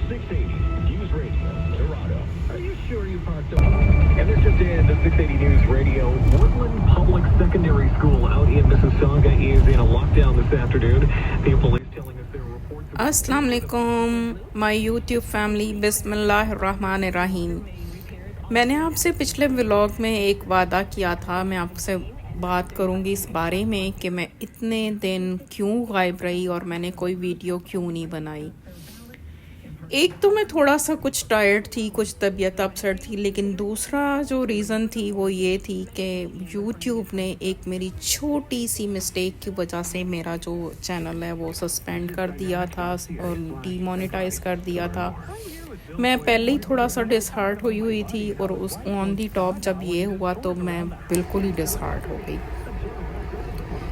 680 News Radio, Toronto. Are you sure you parked up? And this just in, the 680 News Radio, Woodland Public Secondary School out in Mississauga is in a lockdown this afternoon. The police telling us there are reports of... अस्सलाम वालेकुम my YouTube family, बिस्मिल्लाहिर्रहमानिर्रहीम। मैंने आपसे पिछले vlog में एक वादा किया था, मैं आपसे बात करूंगी इस बारे में कि मैं इतने दिन क्यों गायब रही और मैंने कोई वीडियो क्यों नहीं बनाई। एक तो मैं थोड़ा सा कुछ टायर्ड थी, कुछ तबीयत अपसेट थी, लेकिन दूसरा जो रीज़न थी वो ये थी कि यूट्यूब ने एक मेरी छोटी सी मिस्टेक की वजह से मेरा जो चैनल है वो सस्पेंड कर दिया था और डीमोनेटाइज कर दिया था। मैं पहले ही थोड़ा सा डिसहार्ट हुई थी और उस ऑन दी टॉप जब ये हुआ तो मैं बिल्कुल ही डिसहार्ट हो गई।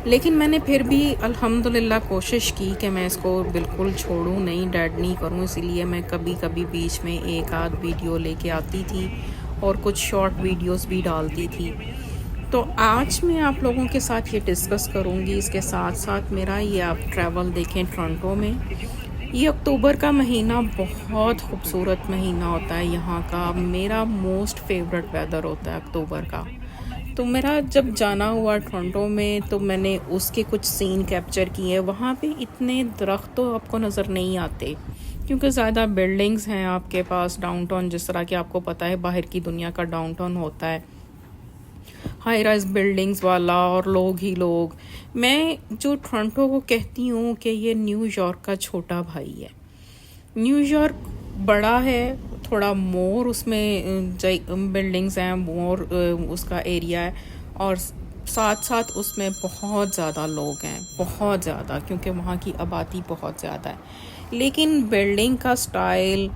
लेकिन मैंने फिर भी अल्हम्दुलिल्लाह कोशिश की कि मैं इसको बिल्कुल छोड़ूं नहीं, डेड नहीं करूं। इसीलिए मैं कभी कभी बीच में एक आध वीडियो लेके आती थी और कुछ शॉर्ट वीडियोस भी डालती थी। तो आज मैं आप लोगों के साथ ये डिस्कस करूंगी। इसके साथ साथ मेरा ये आप ट्रैवल देखें टोरंटो में। ये अक्टूबर का महीना बहुत खूबसूरत महीना होता है यहाँ का। मेरा मोस्ट फेवरेट वेदर होता है अक्टूबर का। तो मेरा जब जाना हुआ टोरंटो में तो मैंने उसके कुछ सीन कैप्चर किए। वहाँ पे इतने दरख्त तो आपको नज़र नहीं आते क्योंकि ज़्यादा बिल्डिंग्स हैं आपके पास। डाउनटाउन जिस तरह कि आपको पता है बाहर की दुनिया का डाउनटाउन होता है, हाई राइज बिल्डिंग्स वाला और लोग ही लोग। मैं जो टोरंटो को कहती हूँ कि ये न्यूयॉर्क का छोटा भाई है। न्यूयॉर्क बड़ा है, थोड़ा मोर उसमें बिल्डिंग्स हैं, मोर उसका एरिया है, और साथ साथ उसमें बहुत ज़्यादा लोग हैं, बहुत ज़्यादा, क्योंकि वहाँ की आबादी बहुत ज़्यादा है। लेकिन बिल्डिंग का स्टाइल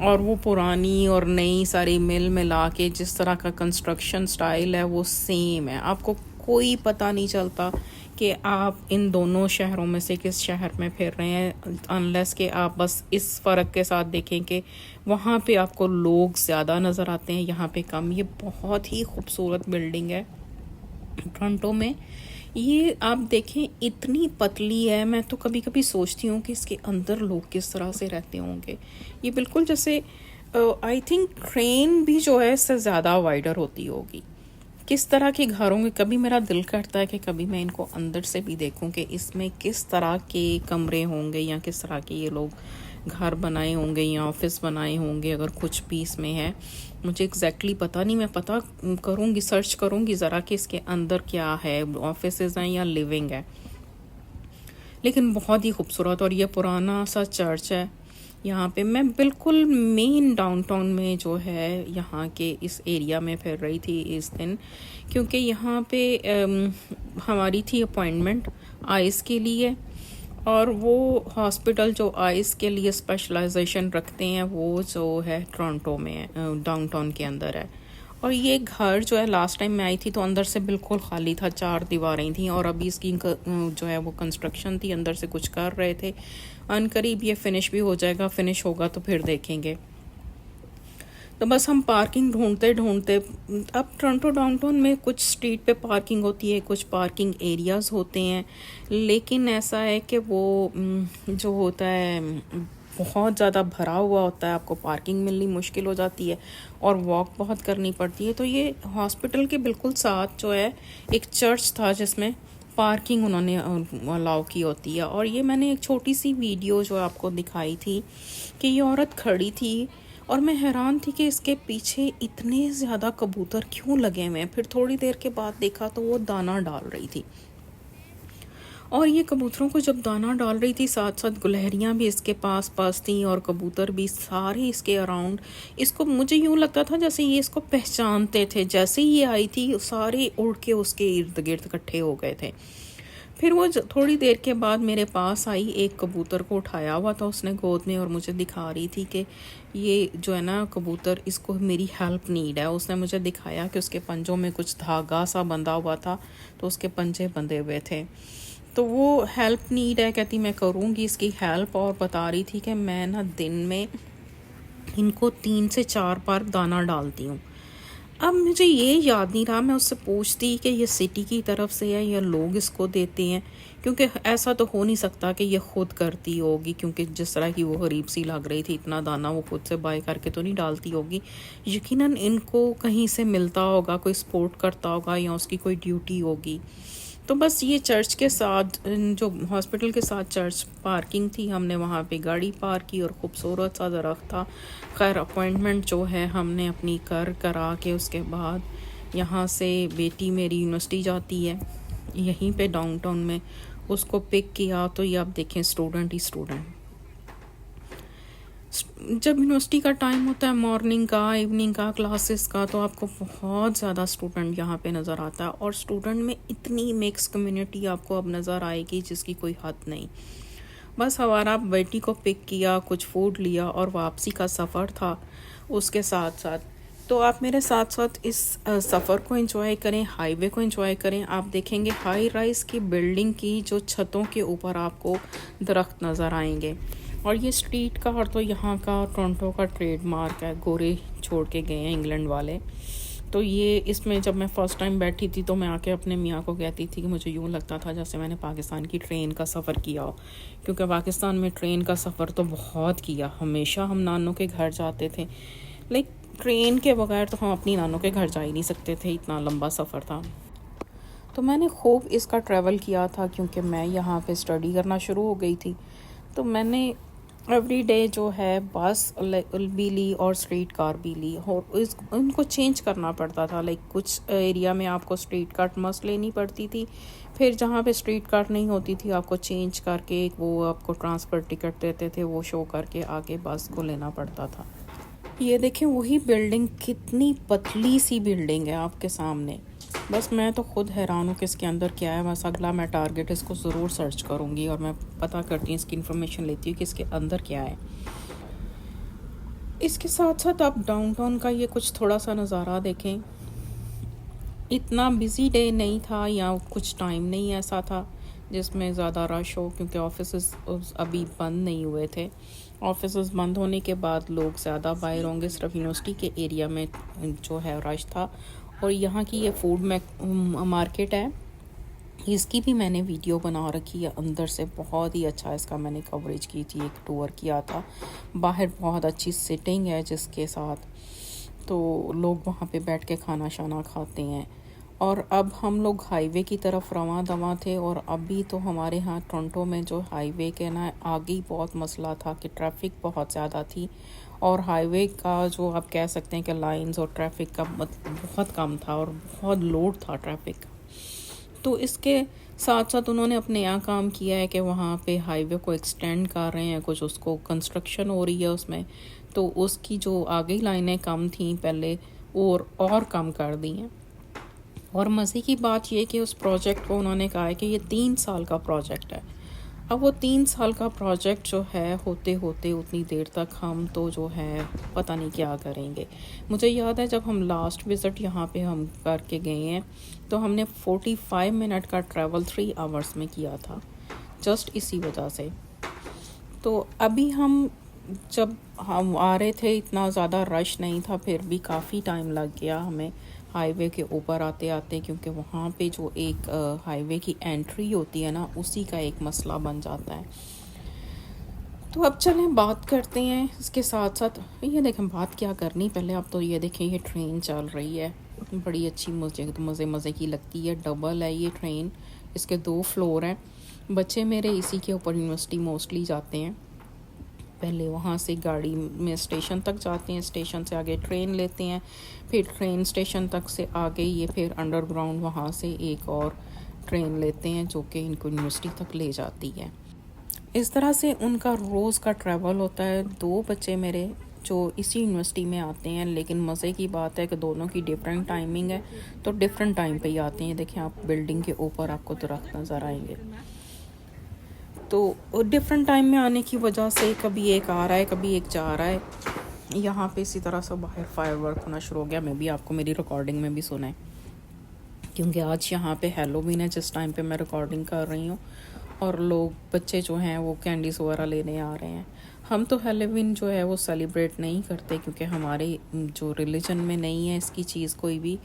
और वो पुरानी और नई सारी मिल मिला के जिस तरह का कंस्ट्रक्शन स्टाइल है वो सेम है। आपको कोई पता नहीं चलता कि आप इन दोनों शहरों में से किस शहर में फिर रहे हैं, अनलेस कि आप बस इस फ़र्क के साथ देखें कि वहाँ पे आपको लोग ज़्यादा नज़र आते हैं, यहाँ पे कम। ये बहुत ही खूबसूरत बिल्डिंग है टोरंटो में। ये आप देखें इतनी पतली है, मैं तो कभी कभी सोचती हूँ कि इसके अंदर लोग किस तरह से रहते होंगे। ये बिल्कुल जैसे आई थिंक ट्रेन भी जो है इससे ज़्यादा वाइडर होती होगी। किस तरह के घरों में, कभी मेरा दिल करता है कि कभी मैं इनको अंदर से भी देखूं कि इसमें किस तरह के कमरे होंगे या किस तरह के ये लोग घर बनाए होंगे या ऑफिस बनाए होंगे। अगर कुछ भी इसमें है, मुझे एग्जैक्टली पता नहीं, मैं पता करूँगी, सर्च करूँगी ज़रा कि इसके अंदर क्या है, ऑफिसेज हैं या लिविंग है। लेकिन बहुत ही खूबसूरत। और ये पुराना सा चर्च है यहाँ पे। मैं बिल्कुल मेन डाउनटाउन में जो है यहाँ के इस एरिया में फिर रही थी इस दिन, क्योंकि यहाँ पे हमारी थी अपॉइंटमेंट आइज़ के लिए, और वो हॉस्पिटल जो आइज़ के लिए स्पेशलाइजेशन रखते हैं वो जो है टोरंटो में है, डाउनटाउन के अंदर है। और ये घर जो है लास्ट टाइम मैं आई थी तो अंदर से बिल्कुल खाली था, 4 दीवारें थी, और अभी इसकी जो है वो कंस्ट्रक्शन थी, अंदर से कुछ कर रहे थे। अनकरीब ये फिनिश भी हो जाएगा, फिनिश होगा तो फिर देखेंगे। तो बस हम पार्किंग ढूंढते ढूंढते, अब टोरंटो डाउनटाउन में कुछ स्ट्रीट पे पार्किंग होती है, कुछ पार्किंग एरियाज़ होते हैं, लेकिन ऐसा है कि वो जो होता है बहुत ज़्यादा भरा हुआ होता है, आपको पार्किंग मिलनी मुश्किल हो जाती है और वॉक बहुत करनी पड़ती है। तो ये हॉस्पिटल के बिल्कुल साथ जो है एक चर्च था जिसमें पार्किंग उन्होंने अलाउ की होती है। और ये मैंने एक छोटी सी वीडियो जो आपको दिखाई थी कि ये औरत खड़ी थी और मैं हैरान थी कि इसके पीछे इतने ज़्यादा कबूतर क्यों लगे हुए हैं। फिर थोड़ी देर के बाद देखा तो वो दाना डाल रही थी, और ये कबूतरों को जब दाना डाल रही थी साथ साथ गुलहरियाँ भी इसके पास पास थी और कबूतर भी सारे इसके अराउंड। इसको मुझे यूँ लगता था जैसे ये इसको पहचानते थे। जैसे ही ये आई थी सारे उड़ के उसके इर्द गिर्द इकट्ठे हो गए थे। फिर वो थोड़ी देर के बाद मेरे पास आई, एक कबूतर को उठाया हुआ था उसने गोद में और मुझे दिखा रही थी कि ये जो है ना कबूतर, इसको मेरी हेल्प नीड है। उसने मुझे दिखाया कि उसके पंजों में कुछ धागा सा बंधा हुआ था, तो उसके पंजे बंधे हुए थे, तो वो हेल्प नीड है। कहती मैं करूँगी इसकी हेल्प, और बता रही थी कि मैं ना दिन में इनको 3 से 4 बार दाना डालती हूँ। अब मुझे ये याद नहीं रहा मैं उससे पूछती कि ये सिटी की तरफ से है या लोग इसको देते हैं, क्योंकि ऐसा तो हो नहीं सकता कि ये खुद करती होगी, क्योंकि जिस तरह की वो गरीब सी लग रही थी, इतना दाना वो खुद से बाय करके तो नहीं डालती होगी। यकीनन इनको कहीं से मिलता होगा, कोई सपोर्ट करता होगा या उसकी कोई ड्यूटी होगी। तो बस ये चर्च के साथ, जो हॉस्पिटल के साथ चर्च पार्किंग थी, हमने वहाँ पे गाड़ी पार्क की और खूबसूरत सा दरख्त था। खैर अपॉइंटमेंट जो है हमने अपनी करा के उसके बाद यहाँ से बेटी मेरी यूनिवर्सिटी जाती है यहीं पे डाउनटाउन में, उसको पिक किया। तो ये आप देखें स्टूडेंट ही स्टूडेंट। जब यूनिवर्सिटी का टाइम होता है मॉर्निंग का, इवनिंग का, क्लासेस का, तो आपको बहुत ज़्यादा स्टूडेंट यहाँ पे नज़र आता है। और स्टूडेंट में इतनी मिक्स कम्युनिटी आपको अब नज़र आएगी जिसकी कोई हद नहीं। बस हमारा बेटी को पिक किया, कुछ फूड लिया और वापसी का सफ़र था उसके साथ साथ। तो आप मेरे साथ साथ इस सफ़र को एंजॉय करें, हाईवे को एंजॉय करें। आप देखेंगे हाई राइज की बिल्डिंग की जो छतों के ऊपर आपको दरख्त नज़र आएंगे। और ये स्ट्रीट का और तो यहाँ का टोरंटो का ट्रेडमार्क है, गोरे छोड़ के गए हैं इंग्लैंड वाले। तो ये इसमें जब मैं फ़र्स्ट टाइम बैठी थी तो मैं आके अपने मियाँ को कहती थी कि मुझे यूँ लगता था जैसे मैंने पाकिस्तान की ट्रेन का सफ़र किया हो, क्योंकि पाकिस्तान में ट्रेन का सफ़र तो बहुत किया। हमेशा हम नानों के घर जाते थे, लाइक ट्रेन के बगैर तो हम अपनी नानों के घर जा ही नहीं सकते थे, इतना लंबा सफ़र था। तो मैंने खूब इसका ट्रैवल किया था क्योंकि मैं यहाँ पे स्टडी करना शुरू हो गई थी। तो मैंने एवरी डे जो है बस भी ली और स्ट्रीट कार भी ली, और उनको चेंज करना पड़ता था। लाइक कुछ एरिया में आपको स्ट्रीट कार मस्ट लेनी पड़ती थी, फिर जहाँ पे स्ट्रीट कार नहीं होती थी आपको चेंज करके वो आपको ट्रांसफ़र टिकट देते थे, वो शो करके आगे बस को लेना पड़ता था। ये देखें वही बिल्डिंग, कितनी पतली सी बिल्डिंग है आपके सामने। बस मैं तो खुद हैरान हूँ कि इसके अंदर क्या है। बस अगला मैं टारगेट इसको ज़रूर सर्च करूँगी और मैं पता करती हूँ, इसकी इन्फॉर्मेशन लेती हूँ कि इसके अंदर क्या है। इसके साथ साथ आप डाउनटाउन का ये कुछ थोड़ा सा नज़ारा देखें। इतना बिज़ी डे नहीं था या कुछ टाइम नहीं ऐसा था जिसमें ज़्यादा रश हो, क्योंकि ऑफिस अभी बंद नहीं हुए थे। ऑफिस बंद होने के बाद लोग ज़्यादा बाहर होंगे, सिर्फ यूनिवर्सिटी के एरिया में जो है रश था। और यहाँ की ये फूड मार्केट है, इसकी भी मैंने वीडियो बना रखी है अंदर से, बहुत ही अच्छा इसका मैंने कवरेज की थी, एक टूर किया था। बाहर बहुत अच्छी सिटिंग है जिसके साथ तो लोग वहाँ पे बैठ के खाना शाना खाते हैं। और अब हम लोग हाईवे की तरफ रवां दवां थे, और अभी तो हमारे यहाँ टोरंटो में जो हाईवे के ना आगे ही बहुत मसला था कि ट्रैफिक बहुत ज़्यादा थी, और हाईवे का जो आप कह सकते हैं कि लाइंस और ट्रैफिक का बहुत कम था और बहुत लोड था ट्रैफिक का। तो इसके साथ साथ उन्होंने अपने यहाँ काम किया है कि वहाँ पे हाईवे को एक्सटेंड कर रहे हैं, कुछ उसको कंस्ट्रक्शन हो रही है उसमें, तो उसकी जो आगे लाइनें कम थी पहले और कम कर दी हैं। और मज़े की बात यह कि उस प्रोजेक्ट को उन्होंने कहा है कि ये 3 साल का प्रोजेक्ट है। अब वो 3 साल का प्रोजेक्ट जो है होते होते उतनी देर तक हम तो जो है पता नहीं क्या करेंगे। मुझे याद है जब हम लास्ट विज़िट यहाँ पे हम करके गए हैं तो हमने 45 मिनट का ट्रैवल 3 आवर्स में किया था, जस्ट इसी वजह से। तो अभी जब हम आ रहे थे इतना ज़्यादा रश नहीं था, फिर भी काफ़ी टाइम लग गया हमें हाईवे के ऊपर आते आते, क्योंकि वहाँ पे जो एक हाईवे की एंट्री होती है ना, उसी का एक मसला बन जाता है। तो अब चलें बात करते हैं इसके साथ साथ। ये देखें बात क्या करनी, पहले आप तो ये देखें ये ट्रेन चल रही है, बड़ी अच्छी मज़े की लगती है। डबल है ये ट्रेन, इसके 2 फ्लोर हैं। बच्चे मेरे इसी के ऊपर यूनिवर्सिटी मोस्टली जाते हैं। पहले वहाँ से गाड़ी में स्टेशन तक जाते हैं, स्टेशन से आगे ट्रेन लेते हैं, फिर ट्रेन स्टेशन तक से आगे ये फिर अंडरग्राउंड वहाँ से एक और ट्रेन लेते हैं जो कि इनको यूनिवर्सिटी तक ले जाती है। इस तरह से उनका रोज़ का ट्रैवल होता है। 2 बच्चे मेरे जो इसी यूनिवर्सिटी में आते हैं, लेकिन मज़े की बात है कि दोनों की डिफरेंट टाइमिंग है, तो डिफरेंट टाइम पे ही आते हैं। देखिए आप बिल्डिंग के ऊपर आपको दरख्त नज़र आएंगे, तो डिफरेंट टाइम में आने की वजह से कभी एक आ रहा है कभी एक जा रहा है। यहाँ पे इसी तरह से बाहर फायरवर्क होना शुरू हो गया। मैं भी आपको मेरी रिकॉर्डिंग में भी सुना है, क्योंकि आज यहाँ पे हैलोवीन है जिस टाइम पे मैं रिकॉर्डिंग कर रही हूँ, और लोग बच्चे जो हैं वो कैंडीज़ वगैरह लेने आ रहे हैं। हम तो हेलोवीन जो है वो सेलिब्रेट नहीं करते क्योंकि हमारे जो रिलीजन में नहीं है इसकी चीज़ कोई भी,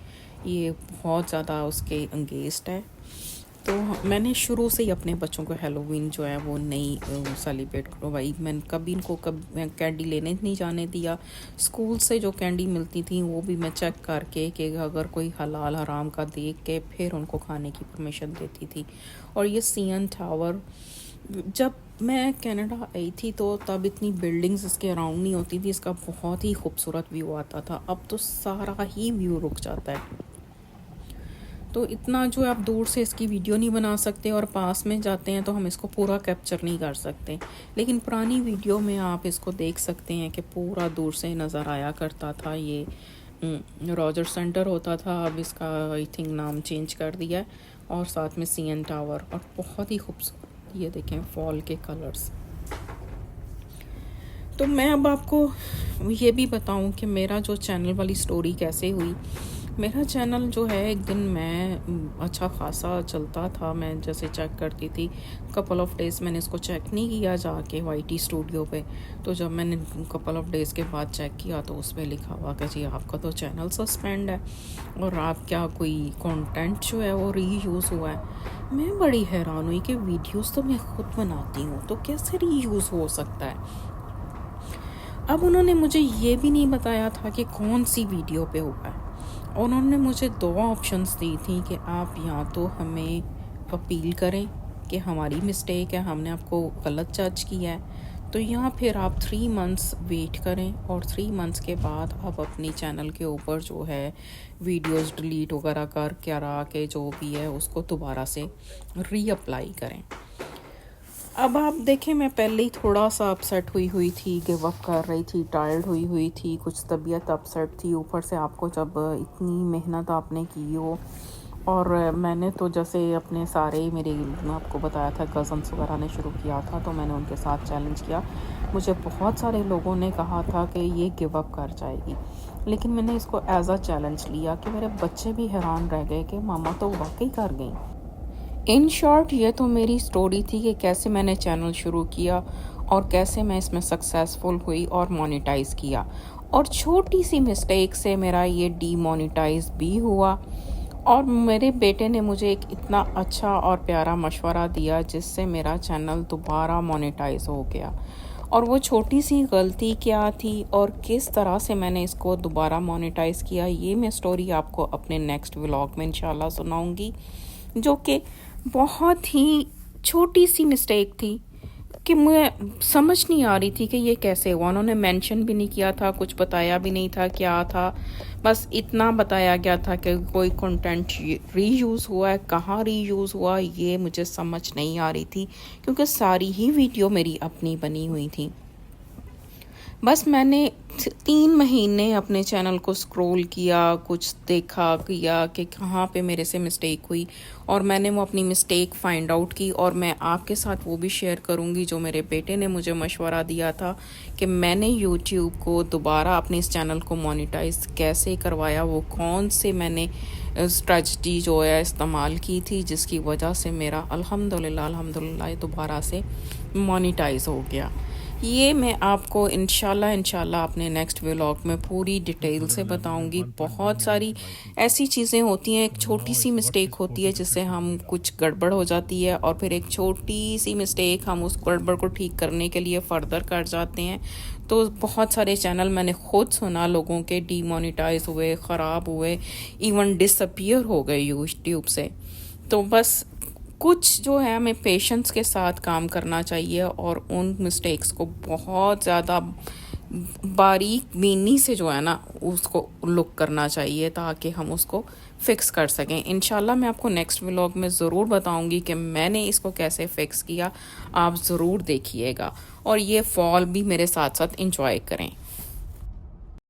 ये बहुत ज़्यादा उसके अगेंस्ट है। तो मैंने शुरू से ही अपने बच्चों को हेलोवीन जो है वो नहीं सेलिब्रेट करवाई। मैंने कभी इनको कैंडी लेने नहीं जाने दिया। स्कूल से जो कैंडी मिलती थी वो भी मैं चेक करके कि अगर कोई हलाल हराम का देख के फिर उनको खाने की परमिशन देती थी। और ये सीएन टावर, जब मैं कनाडा आई थी तो तब इतनी बिल्डिंग्स इसके अराउंड नहीं होती थी, इसका बहुत ही खूबसूरत व्यू आता था। अब तो सारा ही व्यू रुक जाता है, तो इतना जो आप दूर से इसकी वीडियो नहीं बना सकते और पास में जाते हैं तो हम इसको पूरा कैप्चर नहीं कर सकते। लेकिन पुरानी वीडियो में आप इसको देख सकते हैं कि पूरा दूर से नज़र आया करता था। ये रॉजर सेंटर होता था, अब इसका आई थिंक नाम चेंज कर दिया है। और साथ में सीएन टावर, और बहुत ही खूबसूरत ये देखें फॉल के कलर्स। तो मैं अब आपको ये भी बताऊं कि मेरा जो चैनल वाली स्टोरी कैसे हुई। मेरा चैनल जो है एक दिन मैं अच्छा खासा चलता था, मैं जैसे चेक करती थी। कपल ऑफ डेज़ मैंने इसको चेक नहीं किया जाके वाईटी स्टूडियो पे। तो जब मैंने कपल ऑफ डेज़ के बाद चेक किया तो उस पर लिखा हुआ कि जी आपका तो चैनल सस्पेंड है और आप क्या कोई कंटेंट जो है वो रीयूज़ हुआ है। मैं बड़ी हैरान हुई कि वीडियोज़ तो मैं खुद बनाती हूँ तो कैसे रीयूज़ हो सकता है। अब उन्होंने मुझे ये भी नहीं बताया था कि कौन सी वीडियो पे हुआ है। उन्होंने मुझे 2 ऑप्शंस दी थी कि आप या तो हमें अपील करें कि हमारी मिस्टेक है, हमने आपको गलत जज किया है, तो या फिर आप 3 मंथ्स वेट करें और 3 मंथ्स के बाद आप अपनी चैनल के ऊपर जो है वीडियोस डिलीट वगैरह कर करा के जो भी है उसको दोबारा से रीअप्लाई करें। अब आप देखें, मैं पहले ही थोड़ा सा अपसेट हुई थी, गिव अप कर रही थी, टायर्ड हुई थी, कुछ तबीयत अपसेट थी। ऊपर से आपको जब इतनी मेहनत आपने की हो, और मैंने तो जैसे अपने सारे मेरे आपको बताया था कज़न्स वगैरह ने शुरू किया था तो मैंने उनके साथ चैलेंज किया। मुझे बहुत सारे लोगों ने कहा था कि ये गिव अप कर जाएगी, लेकिन मैंने इसको एज अ चैलेंज लिया कि मेरे बच्चे भी हैरान रह गए कि मामा तो वाकई कर गई। इन शॉर्ट ये तो मेरी स्टोरी थी कि कैसे मैंने चैनल शुरू किया और कैसे मैं इसमें सक्सेसफुल हुई और मोनेटाइज़ किया। और छोटी सी मिस्टेक से मेरा ये डीमोनेटाइज भी हुआ, और मेरे बेटे ने मुझे एक इतना अच्छा और प्यारा मशवरा दिया जिससे मेरा चैनल दोबारा मोनेटाइज हो गया। और वो छोटी सी गलती क्या थी और किस तरह से मैंने इसको दोबारा मोनेटाइज़ किया, ये मैं स्टोरी आपको अपने नेक्स्ट व्लॉग में इंशाल्लाह सुनाऊंगी, जो कि बहुत ही छोटी सी मिस्टेक थी कि मुझे समझ नहीं आ रही थी कि ये कैसे हुआ। उन्होंने मेंशन भी नहीं किया था, कुछ बताया भी नहीं था क्या था, बस इतना बताया गया था कि कोई कंटेंट रीयूज़ हुआ है। कहाँ रीयूज़ हुआ ये मुझे समझ नहीं आ रही थी क्योंकि सारी ही वीडियो मेरी अपनी बनी हुई थी। बस मैंने 3 महीने अपने चैनल को स्क्रॉल किया, कुछ देखा किया कि कहाँ पे मेरे से मिस्टेक हुई, और मैंने वो अपनी मिस्टेक फाइंड आउट की। और मैं आपके साथ वो भी शेयर करूँगी जो मेरे बेटे ने मुझे मशवरा दिया था कि मैंने यूट्यूब को दोबारा अपने इस चैनल को मोनेटाइज कैसे करवाया, वो कौन से मैंने स्ट्रेटजी जो है इस्तेमाल की थी जिसकी वजह से मेरा अल्हम्दुलिल्लाह दोबारा से मोनेटाइज हो गया। ये मैं आपको इंशाल्लाह अपने नेक्स्ट व्लॉग में पूरी डिटेल से बताऊंगी। बहुत सारी ऐसी चीज़ें होती हैं, एक छोटी सी मिस्टेक होती है जिससे हम कुछ गड़बड़ हो जाती है, और फिर एक छोटी सी मिस्टेक हम उस गड़बड़ को ठीक करने के लिए फर्दर कर जाते हैं। तो बहुत सारे चैनल मैंने खुद सुना लोगों के डीमोनेटाइज हुए, ख़राब हुए, इवन डिसअपीयर हो गए यूट्यूब से। तो बस कुछ जो है हमें पेशेंस के साथ काम करना चाहिए और उन मिस्टेक्स को बहुत ज़्यादा बारीक बीनी से जो है ना उसको लुक करना चाहिए ताकि हम उसको फ़िक्स कर सकें। इंशाल्लाह मैं आपको नेक्स्ट व्लॉग में ज़रूर बताऊंगी कि मैंने इसको कैसे फ़िक्स किया। आप ज़रूर देखिएगा और ये फॉल भी मेरे साथ साथ एंजॉय करें।